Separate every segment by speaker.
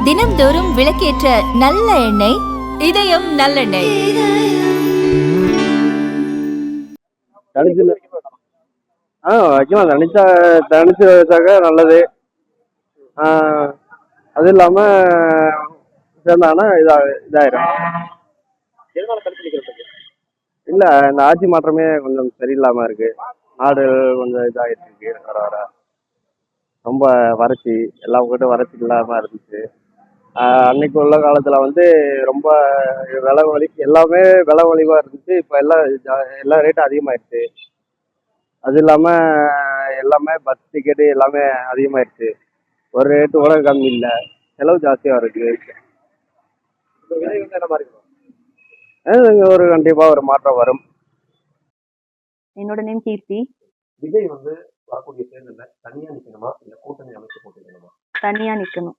Speaker 1: தினம்தோறும் விளக்கேற்ற நல்ல எண்ணெய் இதயம் நல்லெண்ணெய்.
Speaker 2: வைக்கலாம். தனிச்சு வச்சாக்க நல்லது. அது இல்லாம சேர்ந்தாங்கன்னா இதாயிரும். இல்ல, இந்த ஆட்சி மாற்றமே கொஞ்சம் சரியில்லாம இருக்கு. நாடு கொஞ்சம் இதாகிட்டு இருக்கு. வர வர ரொம்ப வறட்சி, எல்லா பக்கத்தும் வறட்சி இல்லாம இருந்துச்சு. அன்னைக்கு உள்ள காலத்துல ரொம்ப எல்லாமே விலை மலிவா இருந்துச்சு. இப்ப எல்லா ரேட்டும் அதிகமாயிருச்சு. அது இல்லாம எல்லாமே பஸ் டிக்கெட்டு எல்லாமே அதிகமாயிருச்சு. ஒரு ரேட்டு கூட கம்மி இல்லை, செலவு ஜாஸ்தியா இருக்கு. ஒரு கண்டிப்பா ஒரு மாற்றம் வரும்.
Speaker 3: என்னோட நேம் கீர்த்தி.
Speaker 4: விஜய் வரக்கூடிய தேர்தல்ல தனியா நிக்கணுமா இல்ல கூட்டணி அமைச்சு போட்டிருக்கணுமா?
Speaker 3: தனியா நிக்கணும்.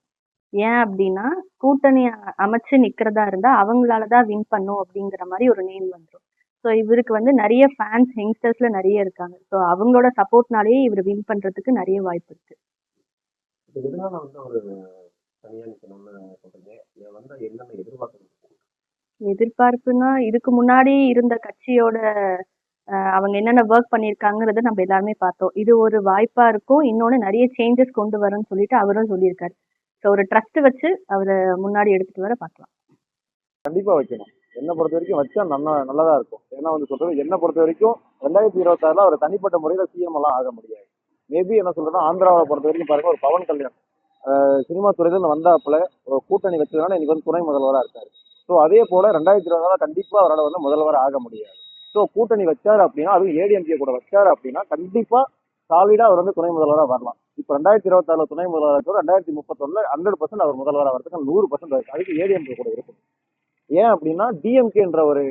Speaker 3: ஏன் அப்படின்னா, கூட்டணி அமைச்சு நிக்கிறதா இருந்தா அவங்களாலதான் வின் பண்ணும் அப்படிங்கிற மாதிரி ஒரு நேம் வந்துடும். ஸோ இவருக்கு நிறைய ஃபேன்ஸ் யங்ஸ்டர்ஸ்ல நிறைய இருக்காங்க. ஸோ அவங்களோட சப்போர்ட்னாலேயே இவர் வின் பண்றதுக்கு நிறைய வாய்ப்பு இருக்கு.
Speaker 4: எதனால ஒரு தனியா நிக்கணும்னு சொல்றீங்க? என்னென்ன எதிர்பார்க்கணும்?
Speaker 3: எதிர்பார்ப்புனா, இதுக்கு முன்னாடி இருந்த கட்சியோட அவங்க என்னென்ன ஒர்க் பண்ணியிருக்காங்கிறத நம்ம எல்லாருமே பார்த்தோம். இது ஒரு வாய்ப்பா இருக்கும். இன்னொன்னு நிறைய சேஞ்சஸ் கொண்டு வரும்னு சொல்லிட்டு அவரும் சொல்லியிருக்காரு. ஸோ ஒரு ட்ரஸ்ட் வச்சு அவரை முன்னாடி எடுத்துட்டு வர பார்க்கலாம்.
Speaker 2: கண்டிப்பா வைக்கணும். என்னை பொறுத்த வரைக்கும் வச்சா நல்லதா இருக்கும். ஏன்னா சொல்றது, என்னை பொறுத்த வரைக்கும் 2026 அவர் தனிப்பட்ட முறையில சிஎம் எல்லாம் ஆக முடியாது. மேபி என்ன சொல்றேன்னா, ஆந்திராவை பொறுத்த வரைக்கும் பாருங்க, ஒரு பவன் கல்யாண் சினிமா துறையில வந்தாப்புல ஒரு கூட்டணி வச்சதுனால இன்னைக்கு துணை முதல்வராக இருக்காரு. ஸோ அதே போல 2026 கண்டிப்பா அவரால் முதல்வர் ஆக முடியாது. ஸோ கூட்டணி வச்சாரு அப்படின்னா, அதுவும் ஏடிஎம்கே கூட வச்சாரு அப்படின்னா கண்டிப்பா சாலிடா அவர் துணை முதல்வராக வரலாம். இப்போ 2026 துணை முதல்வராக 2031 100% அவர் முதல்வராக வரதுக்கு 100% அதுக்கு ஏடிஎம்கே கூட இருக்கும். ஏன் அப்படின்னா, டிஎம்கேன்ற ஒரு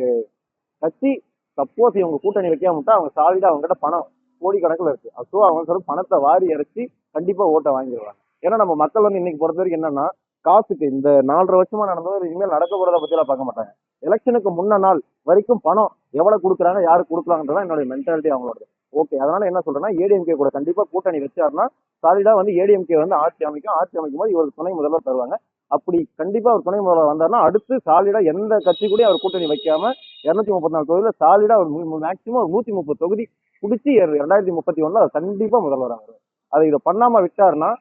Speaker 2: கட்சி சப்போஸ் இவங்க கூட்டணி வைக்காமட்டா அவங்க சாலிடா அவங்ககிட்ட பணம் கோடிக்கணக்கில் இருக்கு. ஸோ அவங்க பணத்தை வாரி இறைச்சி கண்டிப்பா ஓட்டை வாங்கிடுவாங்க. ஏன்னா நம்ம மக்கள் இன்னைக்கு பொறுத்த வரைக்கும் என்னன்னா, காசுக்கு இந்த 4.5 வருஷமா நடந்தது இனிமேல் நடக்க போறதை பத்தி எல்லாம் பார்க்க மாட்டாங்க. எலெக்ஷனுக்கு முன்ன நாள் வரைக்கும் பணம் எவ்வளவு கொடுக்குறாங்க, யாருக்கு கொடுக்குறாங்கன்றதான் என்னுடைய மென்டாலிட்டி அவங்களோட. ஓகே, அதனால என்ன சொல்றேன்னா, ஏடிஎம்கே கூட கண்டிப்பா கூட்டணி வச்சாருன்னா சாலிடா ஏடிஎம்கே ஆட்சி அமைக்கும் போது இவருக்கு துணை முதல்வர் தருவாங்க. அப்படி கண்டிப்பா அவர் துணை முதல்வர் வந்தாருன்னா அடுத்து சாலிடா எந்த கட்சி கூட அவர் கூட்டணி வைக்காம 234 தொகுதியில சாலிடா ஒரு மேக்சிமம் ஒரு 130 தொகுதி பிடிச்சி 2031 அவர் கண்டிப்பா முதல்வர் ஆகிறார். அதை இதை பண்ணாம விட்டாருன்னா,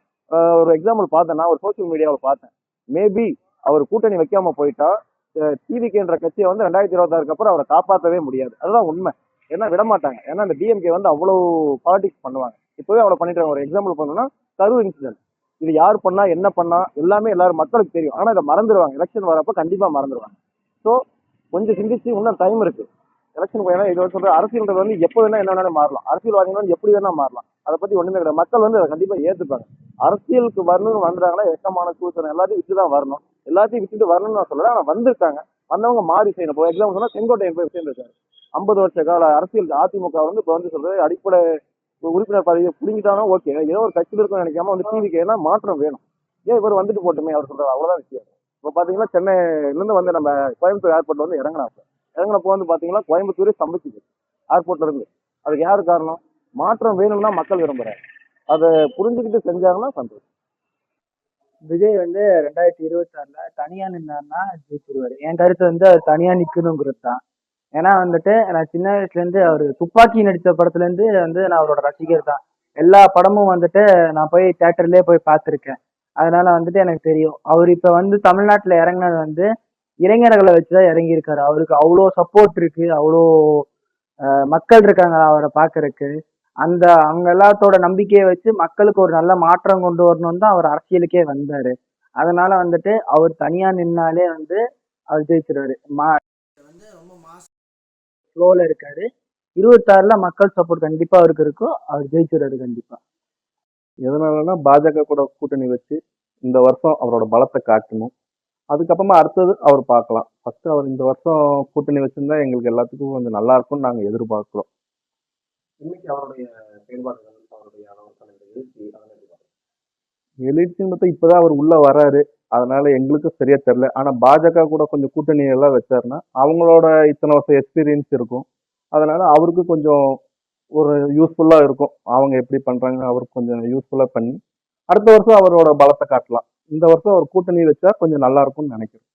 Speaker 2: ஒரு எக்ஸாம்பிள் பார்த்தேன்னா, ஒரு சோசியல் மீடியாவில் பார்த்தேன். மேபி அவர் கூட்டணி வைக்காம போயிட்டா டிவிகேன்ற கட்சியை 2026 அப்புறம் அவரை காப்பாற்றவே முடியாது. அதுதான் உண்மை. ஏன்னா விடமாட்டாங்க. ஏன்னா இந்த டிஎம்கே அவ்வளவு பாலிடிக்ஸ் பண்ணுவாங்க. இப்பவே அவ்வளவு பண்ணிட்டு ஒரு எக்ஸாம்பிள் பண்ணணும்னா, கரூர் இன்சிடென்ட். இது யார் பண்ணா என்ன பண்ணா எல்லாமே எல்லாரும் மக்களுக்கு தெரியும். ஆனா இதை மறந்துடுவாங்க. எலெக்ஷன் வரப்ப கண்டிப்பா மறந்துடுவாங்க. ஸோ கொஞ்சம் சிந்திச்சு இன்னும் டைம் இருக்கு எலெக்ஷன். ஏன்னா இது சொல்ற அரசியல்ன்றது எப்போ வேணா என்ன வேணாலும் மாறலாம். அரசியல்வாதிகள் எப்படி வேணா மாறலாம். அதை பத்தி ஒண்ணுமே கிடையாது. மக்கள் அதை கண்டிப்பா ஏத்துப்பாங்க. அரசியலுக்கு வரணும்னு வந்துறாங்கன்னா எக்கமான சூசனை எல்லாத்தையும் விட்டுதான் வரணும். எல்லாத்தையும் விட்டுட்டு வரணும்னு நான் சொல்றேன். ஆனா வந்திருக்காங்க. வந்தவங்க மாறி செய்யணும். இப்போ எக்ஸாம்பிள் சொன்னா, செங்கோட்டையன் போய் சேர்ந்திருக்காரு. 50 வருஷ கால அரசியல் அதிமுக இப்போ சொல்றது அடிப்படை உறுப்பினர் பதவியை புடிங்கிட்டானா ஓகே, ஏதோ ஒரு கட்சியில் இருக்குன்னு நினைக்காம டிவிக்கு மாற்றம் வேணும். ஏன் இவர் வந்துட்டு போட்டுமே அவர் சொல்றாரு, அவ்வளவுதான் விஷயம். இப்போ பாத்தீங்கன்னா, சென்னையிலிருந்து நம்ம கோயம்புத்தூர் ஏர்போர்ட்ல இறங்கினப்போ பாத்தீங்கன்னா கோயம்புத்தூரே ஸ்தம்பிச்சுது ஏர்போர்ட்ல இருந்து. அதுக்கு யாரு காரணம்? மாற்றம் வேணும்னா மக்கள் விரும்புறாரு. அதை புரிஞ்சுக்கிட்டு செஞ்சாங்கன்னா சந்தோஷம்.
Speaker 5: விஜய் 2026 தனியா நின்னாருன்னா ஜெயிச்சிருவாரு. என் கருத்து அவர் தனியா நிக்கணுங்கிறது தான். ஏன்னா நான் சின்ன வயசுல இருந்து அவர் துப்பாக்கி நடித்த படத்துல இருந்து நான் அவரோட ரசிகர் தான். எல்லா படமும் நான் போய் தியேட்டர்லயே போய் பார்த்திருக்கேன். அதனால எனக்கு தெரியும். அவர் இப்ப தமிழ்நாட்டுல இறங்கினது இளைஞர்களை வச்சுதான் இறங்கி இருக்காரு. அவருக்கு அவ்வளோ சப்போர்ட் இருக்கு, அவ்வளோ மக்கள் இருக்காங்க அவரை பாக்குறதுக்கு. அவங்க எல்லாத்தோட நம்பிக்கையை வச்சு மக்களுக்கு ஒரு நல்ல மாற்றம் கொண்டு வரணும்னு தான் அவர் அரசியலுக்கே வந்தாரு. அதனால அவர் தனியா நின்னாலே அவர் ஜெயிச்சிருவாரு. ரொம்ப மாஸ் ஃப்ளோல இருக்காரு. 26 மக்கள் சப்போர்ட் கண்டிப்பா அவருக்கு இருக்கும். அவர் ஜெயிச்சிருவாரு கண்டிப்பா.
Speaker 2: எதனாலன்னா, பாஜக கூட கூட்டணி வச்சு இந்த வருஷம் அவரோட பலத்தை காட்டணும். அதுக்கப்புறமா அடுத்தது அவர் பார்க்கலாம். ஃபர்ஸ்ட் அவர் இந்த வருஷம் கூட்டணி வச்சிருந்தா எங்களுக்கு எல்லாத்துக்கும் கொஞ்சம் நல்லா இருக்கும்னு நாங்க எதிர்பார்க்கிறோம்.
Speaker 4: இன்னைக்கு அவருடைய செயல்பாடுகள், அவருடைய
Speaker 2: எழுச்சின்னு பார்த்தா இப்பதான் அவர் உள்ள வராரு. அதனால எங்களுக்கும் சரியா தெரியல. ஆனா பாஜக கூட கொஞ்சம் கூட்டணி எல்லாம் வச்சாருன்னா அவங்களோட இத்தனை வருஷம் எக்ஸ்பீரியன்ஸ் இருக்கும். அதனால அவருக்கு கொஞ்சம் ஒரு யூஸ்ஃபுல்லா இருக்கும். அவங்க எப்படி பண்றாங்க அவருக்கு கொஞ்சம் யூஸ்ஃபுல்லா பண்ணி
Speaker 6: அடுத்த வருஷம் அவரோட பலத்தை காட்டலாம். இந்த வருஷம் அவர் கூட்டணி வச்சா கொஞ்சம் நல்லா இருக்கும்னு நினைக்கிறேன்.